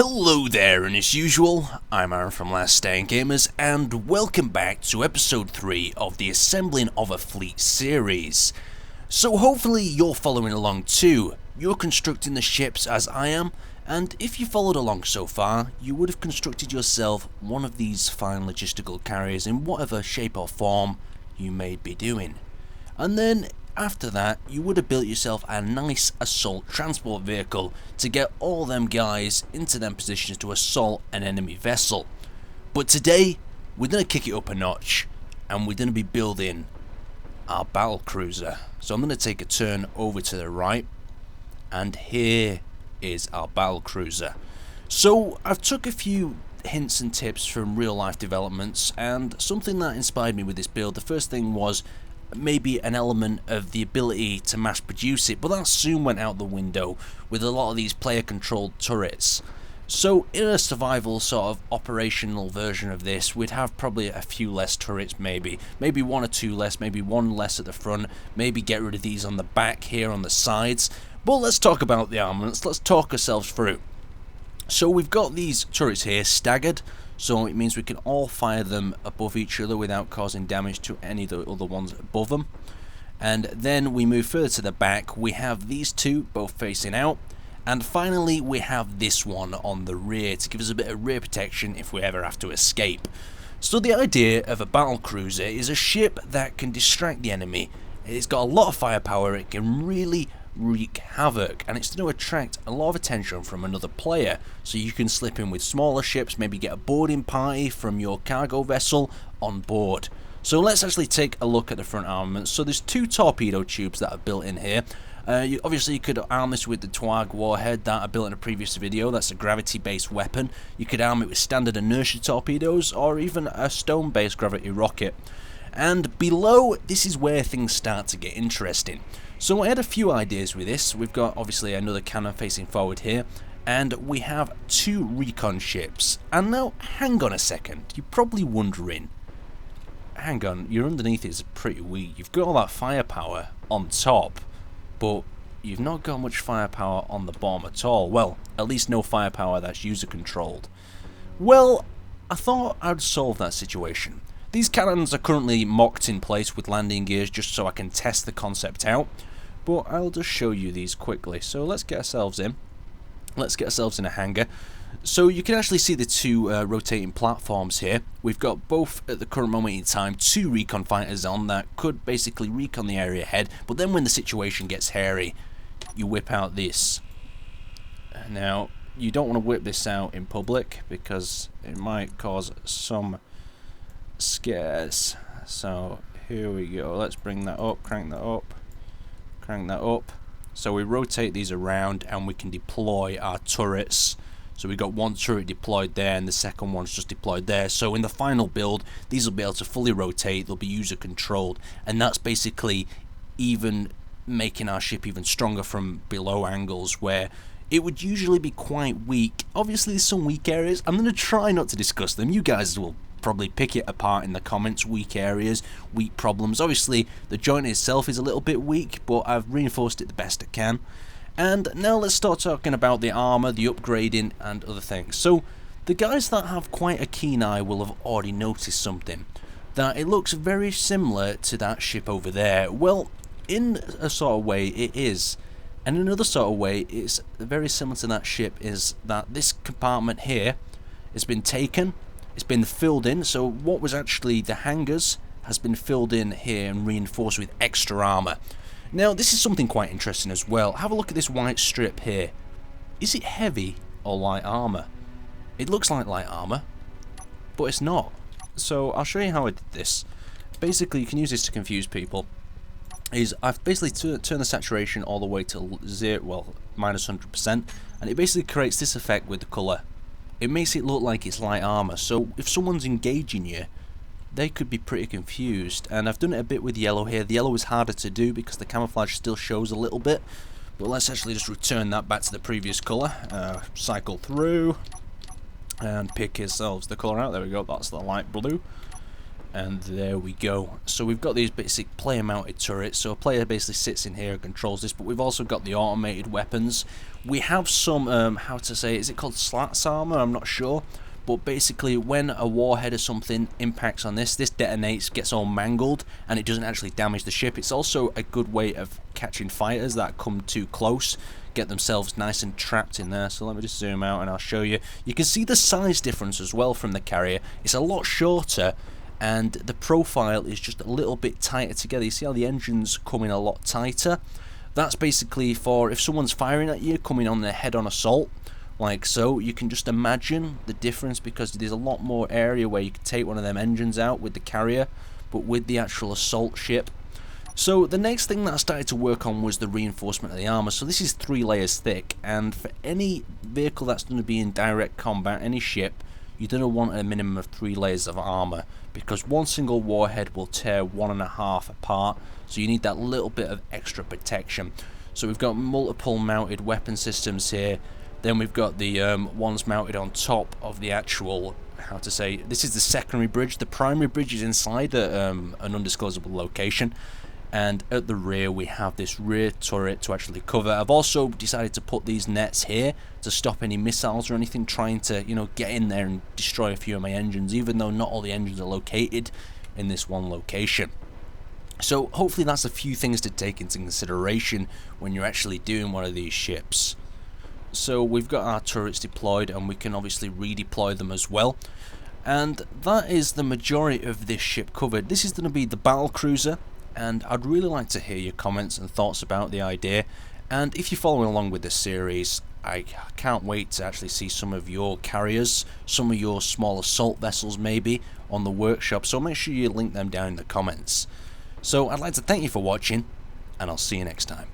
Hello there, and as usual, I'm Aaron from LastStandgamers, and welcome back to episode 3 of the Assembling of a Fleet series. So hopefully you're following along too. You're constructing the ships as I am, and if you followed along so far, you would have constructed yourself one of these fine logistical carriers in whatever shape or form you may be doing. And then after that, you would have built yourself a nice assault transport vehicle to get all them guys into them positions to assault an enemy vessel. But today, we're going to kick it up a notch, and we're going to be building our battle cruiser. So I'm going to take a turn over to the right, and here is our battle cruiser. So I've took a few hints and tips from real life developments, and something that inspired me with this build, the first thing was maybe an element of the ability to mass produce it, but that soon went out the window with a lot of these player controlled turrets. So in a survival sort of operational version of this, we'd have probably a few less turrets, maybe one or two less, maybe one less at the front, maybe get rid of these on the back here on the sides. But let's talk about the armaments, let's talk ourselves through. So we've got these turrets here staggered, so it means we can all fire them above each other without causing damage to any of the other ones above them. And then we move further to the back, we have these two both facing out, and finally we have this one on the rear to give us a bit of rear protection if we ever have to escape. So the idea of a battle cruiser is a ship that can distract the enemy. It's got a lot of firepower, it can really wreak havoc, and it's going to attract a lot of attention from another player, so you can slip in with smaller ships, maybe get a boarding party from your cargo vessel on board. So let's actually take a look at the front armaments. So there's two torpedo tubes that are built in here. Obviously you could arm this with the Twag warhead that I built in a previous video. That's a gravity based weapon. You could arm it with standard inertia torpedoes or even a stone based gravity rocket. And below, this is where things start to get interesting. So I had a few ideas with this. We've got obviously another cannon facing forward here, and we have two recon ships. And now, hang on a second, you're probably wondering, hang on, your underneath is pretty weak. You've got all that firepower on top, but you've not got much firepower on the bottom at all. Well, at least no firepower that's user controlled. Well, I thought I'd solve that situation. These cannons are currently mocked in place with landing gears just so I can test the concept out, but I'll just show you these quickly. So let's get ourselves in. Let's get ourselves in a hangar. So you can actually see the two rotating platforms here. We've got both at the current moment in time two recon fighters on that could basically recon the area ahead, but then when the situation gets hairy, you whip out this. Now, you don't want to whip this out in public because it might cause some scares. So here we go, let's bring that up, crank that up, crank that up. So we rotate these around and we can deploy our turrets. So we've got one turret deployed there and the second one's just deployed there. So in the final build, these will be able to fully rotate, they'll be user controlled, and that's basically even making our ship even stronger from below angles where it would usually be quite weak. Obviously there's some weak areas, I'm going to try not to discuss them, you guys will probably pick it apart in the comments, weak areas, weak problems. Obviously the joint itself is a little bit weak, but I've reinforced it the best I can. And now let's start talking about the armor, the upgrading and other things. So the guys that have quite a keen eye will have already noticed something, that it looks very similar to that ship over there. Well, in a sort of way it is, and in another sort of way it's very similar to that ship is that this compartment here has been taken, it's been filled in, so what was actually the hangars has been filled in here and reinforced with extra armor. Now this is something quite interesting as well. Have a look at this white strip here. Is it heavy or light armor? It looks like light armor, but it's not. So I'll show you how I did this. Basically you can use this to confuse people. I've basically turned the saturation all the way to zero, well, minus 100%, and it basically creates this effect with the colour. It makes it look like it's light armor, so if someone's engaging you, they could be pretty confused. And I've done it a bit with yellow here. The yellow is harder to do because the camouflage still shows a little bit, but let's actually just return that back to the previous colour. Cycle through and pick yourselves the colour out. There we go, that's the light blue. And there we go. So we've got these basic player mounted turrets. So a player basically sits in here and controls this, but we've also got the automated weapons. We have some, how to say, is it called slats armor? I'm not sure. But basically when a warhead or something impacts on this detonates, gets all mangled, and it doesn't actually damage the ship. It's also a good way of catching fighters that come too close, get themselves nice and trapped in there. So let me just zoom out and I'll show you. You can see the size difference as well from the carrier. It's a lot shorter, and the profile is just a little bit tighter together. You see how the engine's coming a lot tighter? That's basically for if someone's firing at you, coming on their head-on assault, like so. You can just imagine the difference, because there's a lot more area where you can take one of them engines out with the carrier, but with the actual assault ship. So the next thing that I started to work on was the reinforcement of the armor. So this is 3 layers thick, and for any vehicle that's going to be in direct combat, any ship, you're going to want a minimum of 3 layers of armor, because one single warhead will tear 1.5 apart, so you need that little bit of extra protection. So we've got multiple mounted weapon systems here. Then we've got the ones mounted on top of the actual, how to say, this is the secondary bridge. The primary bridge is inside an undisclosable location, and at the rear we have this rear turret to actually cover. I've also decided to put these nets here to stop any missiles or anything trying to, you know, get in there and destroy a few of my engines, even though not all the engines are located in this one location. So hopefully that's a few things to take into consideration when you're actually doing one of these ships. So we've got our turrets deployed, and we can obviously redeploy them as well. And that is the majority of this ship covered. This is going to be the battle cruiser, and I'd really like to hear your comments and thoughts about the idea. And if you're following along with the series, I can't wait to actually see some of your carriers, some of your small assault vessels maybe, on the workshop, so make sure you link them down in the comments. So I'd like to thank you for watching, and I'll see you next time.